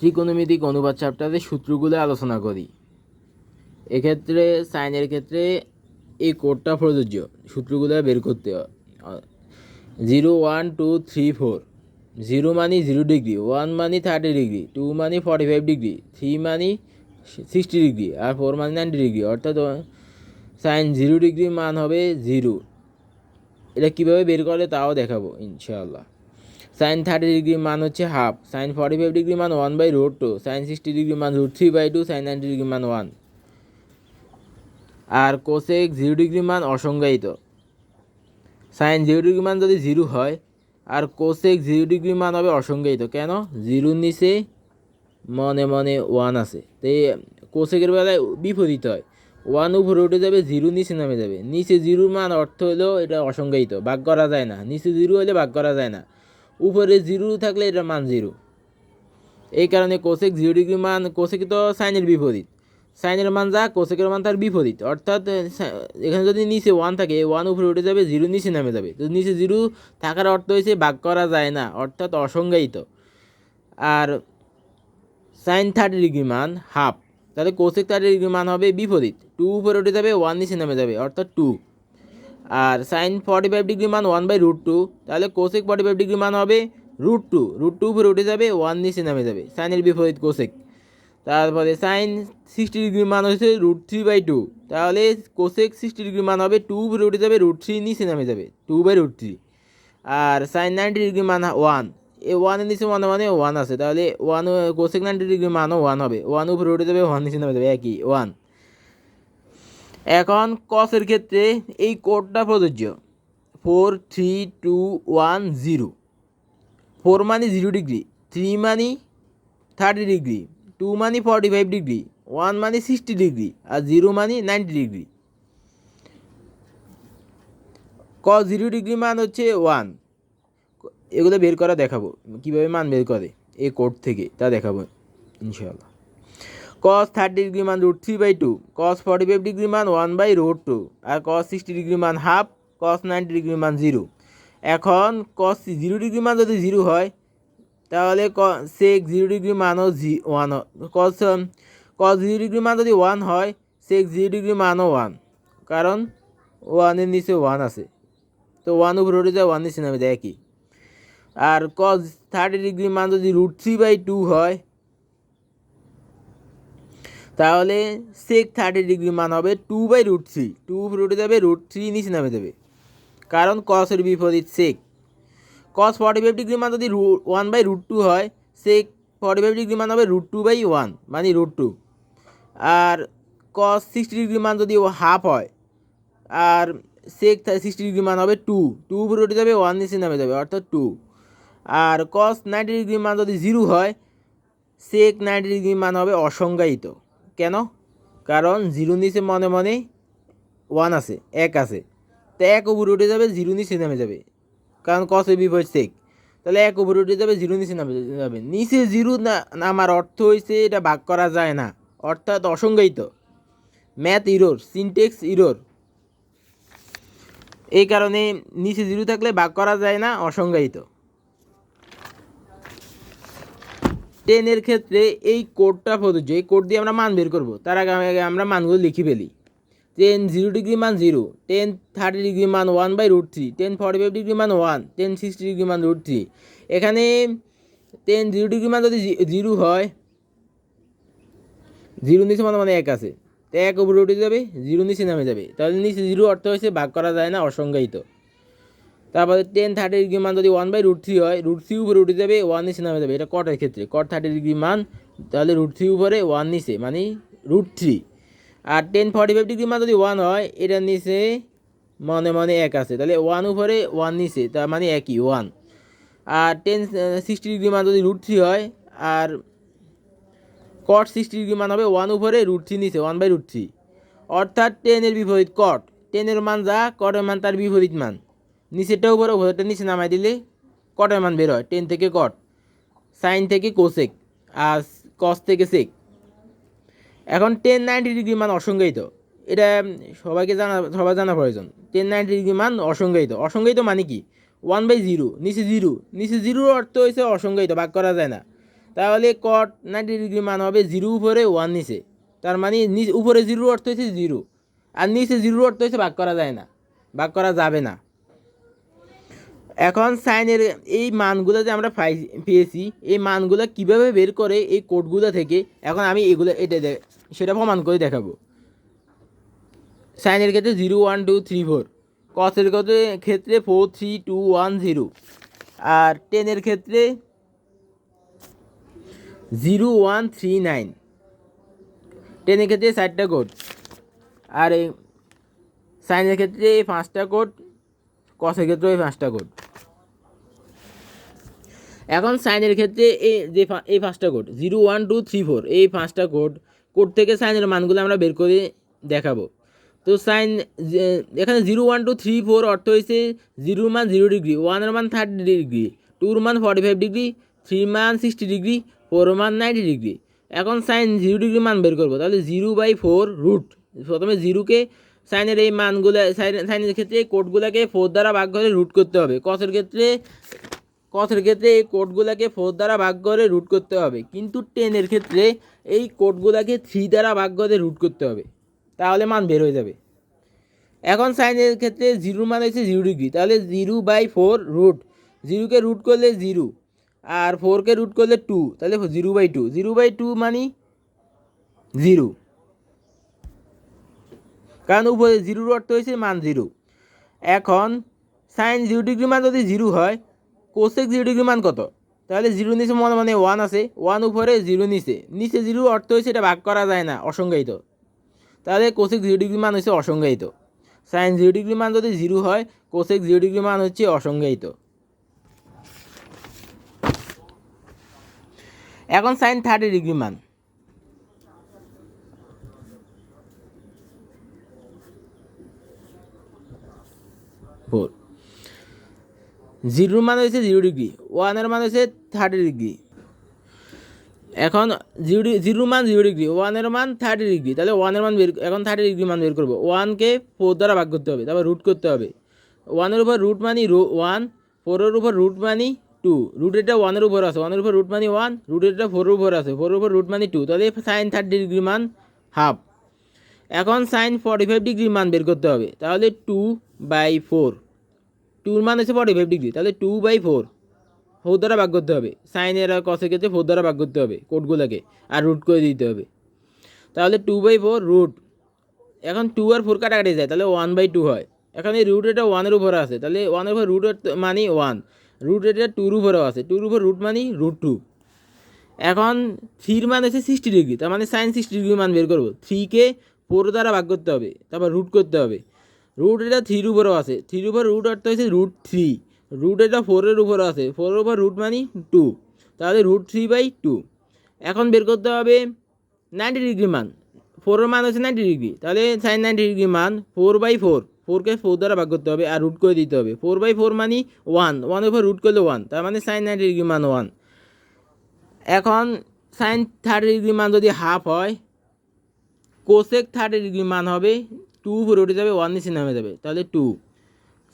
ত্রিকোণমিতিক অনুপাত চ্যাপ্টারে সূত্রগুলো আলোচনা করি। এক্ষেত্রে সাইনের ক্ষেত্রে এই কোডটা প্রযোজ্য, সূত্রগুলো বের করতে হয়। 0 1 2 3 4। 0 মানে 0 ডিগ্রি, 1 মানে 30 ডিগ্রি, 2 মানে 45 ডিগ্রি, 3 মানে 60 ডিগ্রি, আর 4 মানে 90 ডিগ্রি। অর্থাৎ সাইন 0 ডিগ্রি মান হবে 0। এটা কীভাবে বের করে তাও দেখাবো ইনশাআল্লাহ। সাইন 30 ডিগ্রি মান হচ্ছে হাফ, সাইন 45 ডিগ্রি মান 1/√2, সাইন 60 ডিগ্রি মান √3/2, সাইন 90 ডিগ্রি মান 1। আর কোসেক 0 ডিগ্রি মান অসংজ্ঞায়িত। সাইন 0 ডিগ্রি মান যদি 0 হয় আর কোসেক 0 ডিগ্রি মান হবে অসংজ্ঞায়িত। কেন? 0 নিচে মনে মনে 1 আছে, তো কোসেকের বেলায় বিপরীত হয়, 1 উপরে উঠে যাবে, 0 নিচে নামে যাবে। নিচে 0 মান অর্থ হলো এটা অসংজ্ঞায়িত, ভাগ করা যায় না। নিচে 0 হলে ভাগ করা যায় না, উপরে 0 থাকলে এটা মান 0। এই কারণে কোসেক 0 ডিগ্রি মান, কোসেক তো সাইনের বিপরীত, সাইনের মান যা কোসেকের মান তার বিপরীত। অর্থাৎ এখানে যদি নিচে 1 থাকে, 1 উপরে উঠে যাবে, 0 নিচে নামে যাবে। তো নিচে 0 থাকার অর্থ হয়েছে ভাগ করা যায় না, অর্থাৎ অসংজ্ঞায়িত। আর সাইন 30 ডিগ্রি মান হাফ, তাহলে কোসেক 30 ডিগ্রি মান হবে বিপরীত, 2 উপরে উঠে যাবে, 1 নিচে নেমে যাবে, অর্থাৎ 2। আর সাইন 45 ডিগ্রি মান 1/√2, তাহলে কোসেক 45 ডিগ্রি মান হবে √2, √2 উপরে উঠে যাবে, 1 নিচে নেমে যাবে, সাইনের বিপরীত কোসেক। তারপরে সাইন 60 ডিগ্রি মান হচ্ছে √3/2, তাহলে কোসেক 60 ডিগ্রি মান হবে 2 উপরে উঠে যাবে, √3 নিচে নেমে যাবে, 2/√3। আর সাইন 90 ডিগ্রি মান 1, এই 1 নিচে মনে মনে 1 আছে, তাহলে 1 কোসেক 90 ডিগ্রি মানও 1 হবে, 1 উপরে উঠে যাবে, 1 নিচে নেমে যাবে, একই 1। এখন কসের ক্ষেত্রে এই কোডটা প্রযোজ্য, 4 3 2 1 0। 4 মানে 0 ডিগ্রি, 3 মানে 30 ডিগ্রি, 2 মানে 45 ডিগ্রি, 1 মানে 60 ডিগ্রি, আর 0 মানে 90 ডিগ্রি। কস 0 ডিগ্রি মান হচ্ছে 1। এগুলো বের করা দেখাবো, কীভাবে মান বের করে এই কোড থেকে তা দেখাবো ইনশাআল্লাহ। কস 30 ডিগ্রি মান √3/2, কস 45 ডিগ্রি মান 1/√2, আর কস 60 ডিগ্রি মান হাফ, কস 90 ডিগ্রি মান 0। এখন কস 0 ডিগ্রি মান যদি 0 হয়, তাহলে সেক 0 ডিগ্রি মানও 1। কস 0 ডিগ্রি মান যদি 1 হয়, সেক 0 ডিগ্রি মানও 1, কারণ 1-এর নিচে 1 আছে, তো 1 উপরে উঠে যায়, 1 নিচে নামে যায়, একই। আর কস 30 ডিগ্রি মান যদি √3/2 হয়, তাহলে সেক 30 ডিগ্রি মান হবে 2/√3, 2 উপরে উঠে যাবে, √3 নিচে নামে যাবে, কারণ কসের বিপরীত সেক। কস 45 ডিগ্রি মান যদি 1/√2 হয়, সেক 45 ডিগ্রি মান হবে √2/1, মানে √2। আর কস 60 ডিগ্রি মান যদি হাফ হয়, আর সেক 60 ডিগ্রি মান হবে 2, 2 উপরে উঠে যাবে, 1 নিচে নামে যাবে, অর্থাৎ 2। আর কস 90 ডিগ্রি মান যদি 0 হয়, সেক 90 ডিগ্রি মান হবে অসংজ্ঞায়িত। কেন? কারণ 0 নিচে মনে মনে 1 আছে, 1 আছে, তো 1 উপরে উঠে যাবে, 0 নিচে নেমে যাবে, কারণ কসের বিপরীত সেক, তাহলে 1 উপরে উঠে যাবে, 0 নিচে নামে যাবে। নিচে 0 নামার অর্থ হয়েছে এটা ভাগ করা যায় না, অর্থাৎ অসংজ্ঞায়িত। Math error, syntax error. এই কারণে নিচে 0 থাকলে ভাগ করা যায় না, অসংজ্ঞায়িত। 10-এর ক্ষেত্রে এই কোডটা প্রযোজ্য, এই কোড দিয়ে আমরা মান বের করবো। তার আগে আমরা মানগুলো লিখে ফেলি। 10 0 ডিগ্রি মান 0, 10 30 ডিগ্রি মান 1/√3, 10 45 ডিগ্রি মান 1, 10 60 ডিগ্রি মান √3। এখানে 10 0 ডিগ্রি মান যদি 0 হয়, 0 নিচে মানে 1 আছে, তো 1 উপরে উঠে যাবে, 0 নিচে নামে যাবে, তাহলে নিচে 0 অর্থ হয়েছে ভাগ করা যায় না, অসংজ্ঞায়িত। তারপরে 10 30 ডিগ্রি মান যদি 1/√3 হয়, √3 উপরে উঠে যাবে, 1 নিচে নামে যাবে, এটা কটের ক্ষেত্রে। কট 30 ডিগ্রি মান, তাহলে √3 উপরে, 1 নিচে, মানে √3। আর 10 45 ডিগ্রি মান যদি 1 হয়, এটার নিচে মনে মনে 1 আছে, তাহলে 1 উপরে, 1 নিচে, তার মানে একই 1। আর 10 60 ডিগ্রি মান যদি √3 হয়, আর কট 60 ডিগ্রি মান হবে 1 উপরে, √3 নিচে, 1/√3। অর্থাৎ 10-এর বিপরীত কট, 10-এর মান যা, কটের মান তার বিপরীত মান। নিচেরটা উপরে, উপরেরটা নিচে নামাই দিলে কটের মান বের হয়। 10 থেকে কট, সাইন থেকে কোসেক, আর কস থেকে সেক। এখন 10 90 ডিগ্রি মান অসংজ্ঞায়িত, এটা সবাই জানা প্রয়োজন। 10 90 ডিগ্রি মান অসংজ্ঞায়িত। অসংজ্ঞায়িত মানে কি? 1/0, নিচে 0, নিচে 0 অর্থ হয়েছে অসংজ্ঞায়িত, ভাগ করা যায় না। তাহলে কট 90 ডিগ্রি মান হবে 0 উপরে 1 নিচে, তার মানে উপরে 0 অর্থ হচ্ছে 0 আর নিচে 0 অর্থ হচ্ছে ভাগ করা যায় না, ভাগ করা যাবে না। এখন সাইনের এই মানগুলো যে আমরা পেয়েছি, এই মানগুলো কিভাবে বের করে এই কোডগুলো থেকে, এখন আমি এগুলো সেটা প্রমাণ করে দেখাবো। সাইনের ক্ষেত্রে 0 1 2 3 4, কসের ক্ষেত্রে 4 3 2 1 0, আর টেনের ক্ষেত্রে 0 1 3 9। টেনের ক্ষেত্রে 4টা কোড, আর এই সাইনের ক্ষেত্রে 5টা কোড, কসের ক্ষেত্রে 5টা কোড। এখন সাইনের ক্ষেত্রে এই 5টা কোড 0 1 2 3 4, এই 5টা কোড থেকে সাইনের মানগুলো আমরা বের করে দেখাবো। তো সাইন এখানে 0 1 2 3 4 অর্থ হয়েছে 0 মান 0 ডিগ্রি, 1 মান 30 ডিগ্রি, 2 মান 45 ডিগ্রি, 3 মান 60 ডিগ্রি, 4 মান 90 ডিগ্রি। এখন সাইন 0 ডিগ্রি মান বের করবো, তাহলে 0/4 রুট, প্রথমে 0কে সাইনের এই মানগুলো সাইনের ক্ষেত্রে এই কোডগুলোকে 4 দ্বারা ভাগ করে রুট করতে হবে। কসের ক্ষেত্রে এই কোডগুলোকে 4 দ্বারা ভাগ করে রুট করতে হবে, কিন্তু টেনের ক্ষেত্রে এই কোডগুলোকে 3 দ্বারা ভাগ করে রুট করতে হবে, তাহলে মান বের হয়ে যাবে। এখন সাইনের ক্ষেত্রে 0 মান হচ্ছে 0 ডিগ্রি, তাহলে 0/4 রুট, 0কে রুট করলে 0 আর 4কে রুট করলে 2, তাহলে 0/2, 0/2 মানে 0, কারণ উপরে 0 অর্থ হয়েছে মান 0। এখন সাইন 0 ডিগ্রি মান যদি 0 হয়, কোসেক 0 ডিগ্রি মান কত? তাহলে 0 নিচে মানে 1 আছে, 1 উপরে 0 নিচে 0 অর্থ হয়েছে এটা ভাগ করা যায় না, অসংজ্ঞায়িত। তাহলে কোসেক 0 ডিগ্রি মান হচ্ছে অসংজ্ঞায়িত। সাইন 0 ডিগ্রি মান যদি 0 হয়, কোসেক 0 ডিগ্রি মান হচ্ছে অসংজ্ঞায়িত। এখন সাইন 30 ডিগ্রি মান, জিরোর মান হয়েছে 0 ডিগ্রি, 1-এর মান হয়েছে 30 ডিগ্রি। এখন 0 মান 0 ডিগ্রি, 1-এর মান 30 ডিগ্রি, তাহলে 1-এর মান এখন 30 ডিগ্রি মান বের করবো। 1কে 4 দ্বারা ভাগ করতে হবে, তারপর রুট করতে হবে। 1-এর উপর রুট মানি 1, 4-এর উপর রুট মানি 2, রুটেরটা 1-এর উপর আছে, 1-এর উপর রুট মানি 1, রুটেরটা 4-এর উপর আছে, 4-এর উপর রুট মানি 2, তাহলে সাইন 30 ডিগ্রি মান হাফ। এখন সাইন 45 ডিগ্রি মান বের করতে হবে, তাহলে 2/4, 2-র মান হচ্ছে 45 ডিগ্রি, তাহলে 2/4 4 দ্বারা ভাগ করতে হবে। সাইনের আর কসের ক্ষেত্রে 4 দ্বারা ভাগ করতে হবে কোডগুলোকে, আর রুট করে দিতে হবে। তাহলে 2/4 রুট, এখন 2 আর 4 কাটাকাটি যায়, তাহলে 1/2 হয়। এখন এই রুট এটা 1-এর উপরে আছে, তাহলে 1-এর উপর রুট মানি 1, রুট এটা 2-র উপরেও আছে, 2-র উপর রুট মানি √2। এখন 3-র মান হচ্ছে 60 ডিগ্রি, তার মানে সাইন 60 ডিগ্রি মান বের করবো। 3কে 4 দ্বারা ভাগ করতে হবে, তারপর রুট করতে হবে। রুট এটা 3-র উপরেও আছে, 3-র উপর রুট অর্থ হচ্ছে √3, রুট এটা 4-এর উপরে আছে, 4-এর উপর রুট মানি 2, তাহলে √3/2। এখন বের করতে হবে 90 ডিগ্রি মান, 4-এর মান হচ্ছে 90 ডিগ্রি, তাহলে সাইন 90 ডিগ্রি মান 4/4, 4কে 4 দ্বারা ভাগ করতে হবে আর রুট করে দিতে হবে। 4/4 মানে 1, 1-এর উপর রুট করলে 1, তার মানে সাইন 90 ডিগ্রি মান 1। এখন সাইন 30 ডিগ্রি মান যদি হাফ হয়, কোসেক 30 ডিগ্রি মান হবে 2 উপরে উঠে যাবে, 1 নিচে নেমে যাবে, তাহলে 2।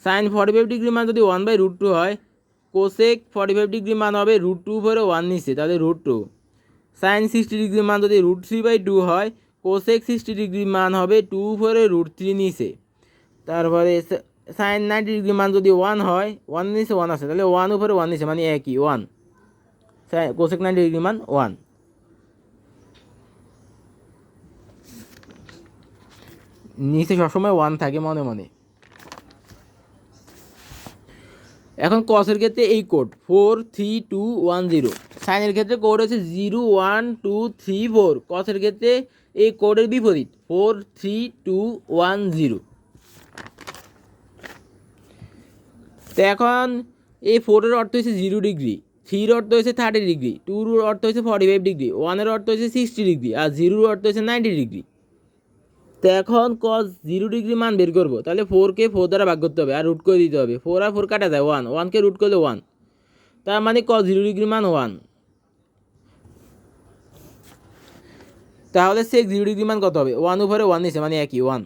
সাইন 45 ডিগ্রি মান যদি 1/√2 হয়, কোসেক 45 ডিগ্রি মান হবে √2 উপরে 1 নিচে, তাহলে √2। সাইন 60 ডিগ্রি মান যদি √3/2 হয়, কোসেক 60 ডিগ্রি মান হবে 2 উপরে √3 নিচে। তারপরে সাইন 90 ডিগ্রি মান যদি 1 হয়, 1 নিচে 1 আছে, তাহলে 1 উপরে 1 নিচে মানে একই 1, কোসেক 90 ডিগ্রি মান 1। নিচে সবসময় 1 থাকে মনে মনে। এখন কসের ক্ষেত্রে এই কোড 4 3 2 1 0, সাইনের ক্ষেত্রে কোড হচ্ছে 0 1 2 3 4, কসের ক্ষেত্রে এই কোডের বিপরীত 4 3 2 1 0। তো এখন এই 4-এর অর্থ হচ্ছে 0 ডিগ্রি, 3-র অর্থ হচ্ছে 30 ডিগ্রি, 2-র অর্থ হচ্ছে 45 ডিগ্রি, 1-এর অর্থ হচ্ছে 60 ডিগ্রি, আর 0-র অর্থ হচ্ছে 90 ডিগ্রি। তো এখন কস 0 ডিগ্রি মান বের করবো, তাহলে 4কে 4 দ্বারা ভাগ করতে হবে আর রুট করে দিতে হবে। 4 আর 4 কাটা যায় 1, 1কে রুট করলে 1, তার মানে কস 0 ডিগ্রি মান 1। তাহলে সেক 0 ডিগ্রি মান কত হবে? 1 উপরে 1 নিচে মানে একই 1।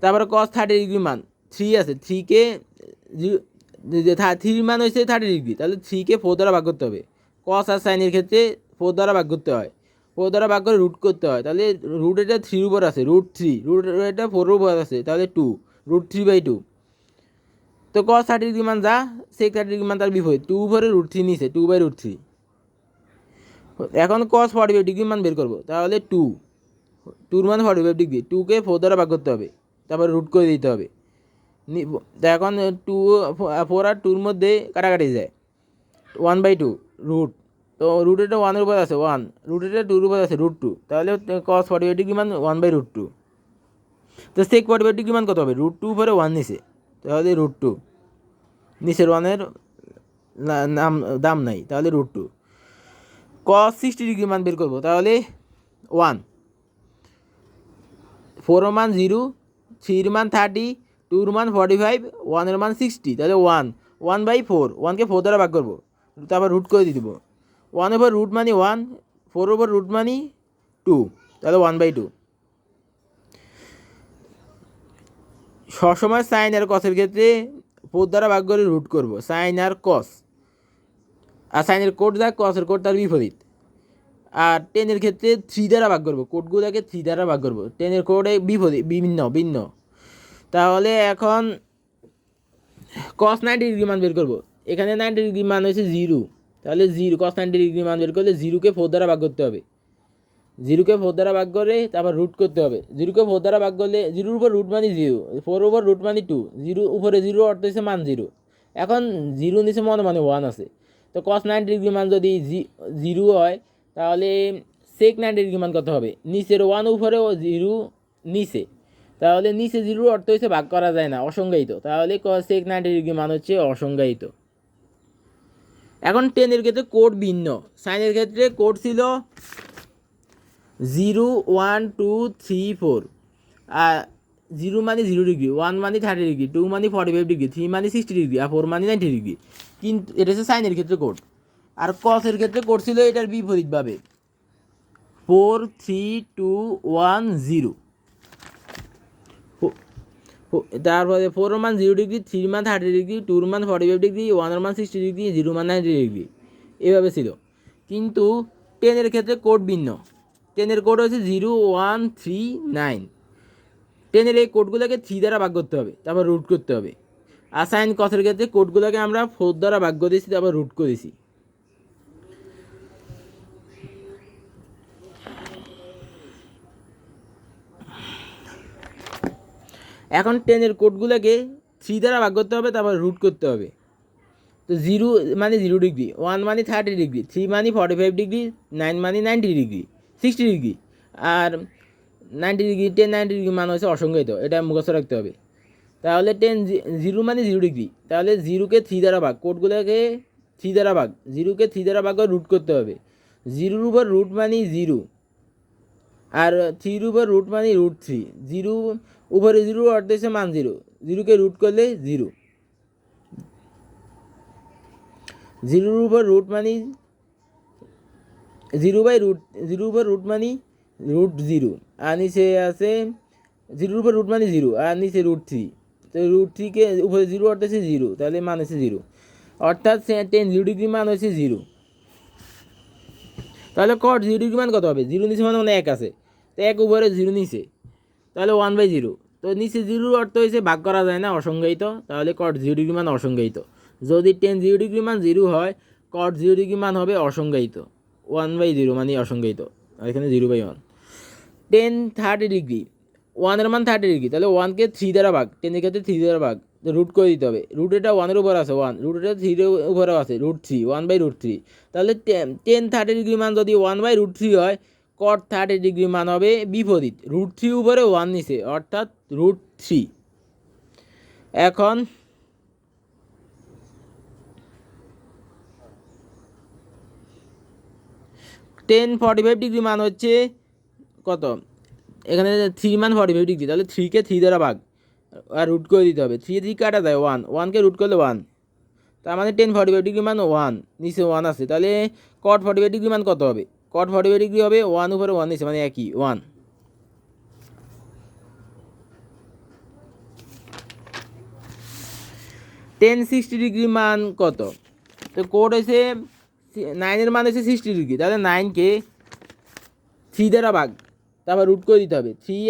তারপরে কস 30 ডিগ্রি মান 3 আছে, 3কে 3 মান হচ্ছে 30 ডিগ্রি, তাহলে 3কে 4 দ্বারা ভাগ করতে হবে, কস আর সাইনের ক্ষেত্রে 4 দ্বারা ভাগ করতে হয়, 4 দ্বারা ভাগ করে রুট করতে হয়। তাহলে রুট এটা 3 উপর আছে, √3, রুট এটা 4 উপর আছে, তাহলে 2, √3/2। তো কস 30 ডিগ্রি মান যা, সেক 30 ডিগ্রি মান তার বিপরীত, 2 উপরে √3 নিচে, 2/√3। এখন কস 45 ডিগ্রি মান বের করবো, তাহলে 2 মান 45 ডিগ্রি, 2কে 4 দ্বারা ভাগ করতে হবে, তারপর রুট করে দিতে হবে। এখন 2, 4 আর 2-র মধ্যে কাটাকাটি যায়, 1/2 রুট, তো রুট এটা 1-এর উপর আছে 1, রুট এটা 2-র উপর আছে √2, তাহলে কস 45 ডিগ্রি মান 1/√2। তো সেক 45 ডিগ্রি মান কত হবে, √2 উপরে 1 নিচে, তাহলে √2, নিচের 1-এর দাম নাই, তাহলে √2। কস 60 ডিগ্রি মান বের করবো, তাহলে 1, 4-এর মান 0, 3-এর মান 30, 2-এর মান 45, 1-এর মান 60, তাহলে 1/4, 1কে 4 দ্বারা ভাগ করবো, তারপর রুট করে দিয়ে দেবো। 1-এর উপর রুট মানি 1, 4-এর উপর রুট মানি 2, তাহলে 1/2। সবসময় সাইন আর কসের ক্ষেত্রে 4 দ্বারা ভাগ করে রুট করবো, সাইন আর কস। আর সাইনের কোড যা, কসের কোড তার বিপরীত। আর 10-এর ক্ষেত্রে 3 দ্বারা ভাগ করবো, কোডগুলোকে 3 দ্বারা ভাগ করবো, 10-এর কোডে ভিন্ন। তাহলে এখন কস 90 ডিগ্রি মান বের করবো, এখানে 90 ডিগ্রি মান হয়েছে 0, তাহলে 0, কস 90 ডিগ্রি মান বের করলে 0কে 4 দ্বারা ভাগ করতে হবে, 0কে 4 দ্বারা ভাগ করে তারপর রুট করতে হবে। 0কে 4 দ্বারা ভাগ করলে 0-এর উপর রুট মানি 0, 4-এর উপর রুট মানি 2, 0 উপরে 0 অর্থ হচ্ছে মান 0। এখন 0 নিচে মানে 1 আছে, তো কস 90 ডিগ্রি মান যদি 0 হয়, তাহলে সেক 90 ডিগ্রি মান কত হবে, নিচের 1 উপরেও 0 নিচে, তাহলে নিচে 0 অর্থ হচ্ছে ভাগ করা যায় না, অসংজ্ঞায়িত, তাহলে সেক 90 ডিগ্রি মান হচ্ছে অসংজ্ঞায়িত। এখন 10-এর ক্ষেত্রে কোড ভিন্ন, সাইনের ক্ষেত্রে কোড ছিল 0, 1, 2, 3, 4, আর 0 মানে 0 ডিগ্রি, 1 মানে 30 ডিগ্রি, 2 মানে 45 ডিগ্রি, 3 মানে 60 ডিগ্রি, আর 4 মানে 90 ডিগ্রি। কিন্তু এটা হচ্ছে সাইনের ক্ষেত্রে কোড। আর কসের ক্ষেত্রে কোড ছিল এটার বিপরীতভাবে, 4, 3, 2, 1, 0। তারপরে 4-এর মান 0 ডিগ্রি, 3-এর মান 30 ডিগ্রি, 2-এর মান 45 ডিগ্রি, 1-এর মান 60 ডিগ্রি, 0 মান 90 ডিগ্রি, এভাবে ছিল। কিন্তু 10-এর ক্ষেত্রে কোড ভিন্ন, 10-এর কোড হচ্ছে 0, 1, 3, 9। 10-এর এই কোডগুলোকে 3 দ্বারা ভাগ করতে হবে, তারপর রুট করতে হবে। আর সাইন কসের ক্ষেত্রে কোডগুলোকে আমরা 4 দ্বারা ভাগ করেছি, তারপর রুট করেছি। এখন 10-এর কোডগুলোকে 3 দ্বারা ভাগ করতে হবে, তারপর রুট করতে হবে। তো 0 মানে 0 ডিগ্রি, 1 মানে 30 ডিগ্রি, 3 মানে 45 ডিগ্রি, 9 মানে 90 ডিগ্রি, 60 ডিগ্রি, আর 90 ডিগ্রি, 90 ডিগ্রি মান হচ্ছে অসংজ্ঞায়িত, এটা মুখস্থ রাখতে হবে। তাহলে 0 মানে 0 ডিগ্রি, তাহলে 0কে 3 দ্বারা ভাগ, কোডগুলোকে 3 দ্বারা ভাগ, 0কে 3 দ্বারা ভাগ করে রুট করতে হবে। 0-এর উপর রুট মানে 0, আর 3-এর উপর রুট মানে √3, 0 উপরে 0 অর্থ হচ্ছে মান 0, 0কে রুট করলে 0, 0-এর উপর রুট মানি 0/√, 0 উপর রুট মানি √0, আর নিচে আছে 0-এর উপর রুট মানি 0, আর নিচে √3, তো √3কে উপরে 0 অর্থ হচ্ছে 0, তাহলে মান হচ্ছে 0, অর্থাৎ 0 ডিগ্রি মান হচ্ছে 0। তাহলে কট 0 ডিগ্রি মান কত হবে, 0 নিচে মানে 1 আছে, তো 1 উপরে 0 নিচে, তাহলে 1/0, তো নিচে 0 অর্থ হয়েছে ভাগ করা যায় না, অসংজ্ঞায়িত, তাহলে কট 0 ডিগ্রি মান অসংজ্ঞায়িত। যদি 0 ডিগ্রি মান 0 হয়, কট 0 ডিগ্রি মান হবে অসংজ্ঞায়িত, 1/0 মানে অসংজ্ঞায়িত, আর এখানে 0/1। 30 ডিগ্রি, 1-এর মান 30 ডিগ্রি, তাহলে 1কে 3 দ্বারা ভাগ, 10-এর ক্ষেত্রে 3 দ্বারা ভাগ, রুট করে দিতে হবে। রুট এটা 1-এর উপর আছে 1, রুট এটা 3-এর উপরেও আছে √3, 1/√3, তাহলে 30 ডিগ্রি মান যদি 1/√3 হয়, কট 30 ডিগ্রি মান হবে বিপরীত, √3 উপরে 1 নিচে, অর্থাৎ √3। এখন টেন 45 ডিগ্রি মান হচ্ছে কত, এখানে 3 মান 45 ডিগ্রি, তাহলে 3কে 3 দ্বারা ভাগ আর রুট করে দিতে হবে, 3 দিয়ে কাটা যায় 1, 1কে রুট করলে 1, তার মানে 45 ডিগ্রি মান 1, নিচে 1 আছে, তাহলে কট 45 ডিগ্রি মান কত হবে, কট 45 ডিগ্রি হবে 1 উপরে 1 নিচে, মানে একই 1। 60 ডিগ্রি মান কত, তো কোড হয়েছে নাইনের মান হচ্ছে 60 ডিগ্রি, তাহলে 9কে 3 দ্বারা ভাগ, তারপর রুট করে দিতে হবে। 3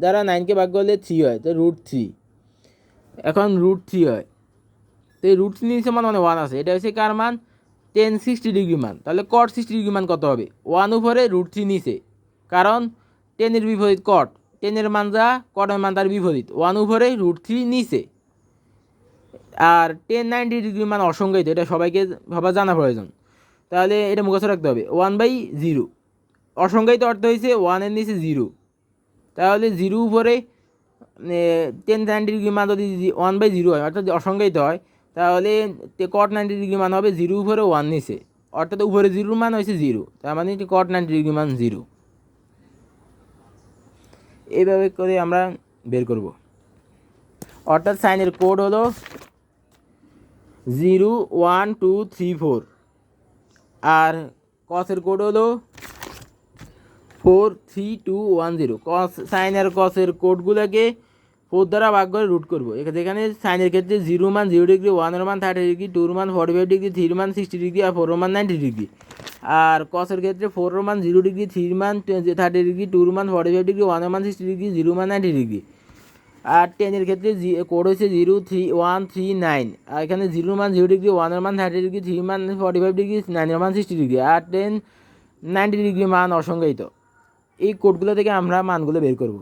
দ্বারা 9কে ভাগ করলে 3 হয়, তো √3। এখন √3 হয়, তো এই √3 নিচে মান মানে 1 আছে, এটা হচ্ছে কার মান? tan 60 ডিগ্রি মান। তাহলে cot 60 ডিগ্রি মান কত হবে? 1 উপরে √3 নিচে, কারণ টেনের বিপরীত কট, টেনের মান যা কটের মান তার বিপরীত, 1 উপরে √3 নিচে। আর tan 90 ডিগ্রি মান অসংজ্ঞায়িত, এটা সবার জানা প্রয়োজন। তাহলে এটা মুখস্থ রাখতে হবে, 1/0। অসংজ্ঞায়িত অর্থ হয়েছে 1-এর নিচে 0, তাহলে 0 উপরে tan 90 ডিগ্রি মান যদি 1/0 হয়, অর্থাৎ অসংজ্ঞায়িত হয়, তাহলে cot 90 ডিগ্রি মান হবে 0 উপরে 1 নিচে, অর্থাৎ উপরে 0 মান হয়েছে 0, তার মানে cot 90 ডিগ্রি মান 0। এইভাবে করে আমরা বের করব। অর্থাৎ সাইনের কোড হলো 0 1 2 3 4, আর কসের কোড হলো 4 3 2 1 0। কস সাইন আর কসের কোডগুলোকে 4 দ্বারা ভাগ করে রুট করবো। যেখানে সাইনের ক্ষেত্রে 0 মান 0 ডিগ্রি, 1-এর মান 30 ডিগ্রি, 2-এর মান 45 ডিগ্রি, 3-এর মান 60 ডিগ্রি, আর 4-এর মান 90 ডিগ্রি। আর কসের ক্ষেত্রে 4-এর মান 0 ডিগ্রি, 3-এর মান 30 ডিগ্রি, 2-এর মান 45 ডিগ্রি, 1-এর মান 60 ডিগ্রি, 0-এর মান 90 ডিগ্রি। আর টেনের ক্ষেত্রে কোড হচ্ছে 0 3 1 3 9, আর এখানে 0-এর মান 0 ডিগ্রি, 1-এর মান 30 ডিগ্রি, 3-এর মান 45 ডিগ্রি, 9-এর মান 60 ডিগ্রি, আর 10 90 ডিগ্রি মান অসংজ্ঞায়িত। এই কোডগুলো থেকে আমরা মানগুলো বের করব।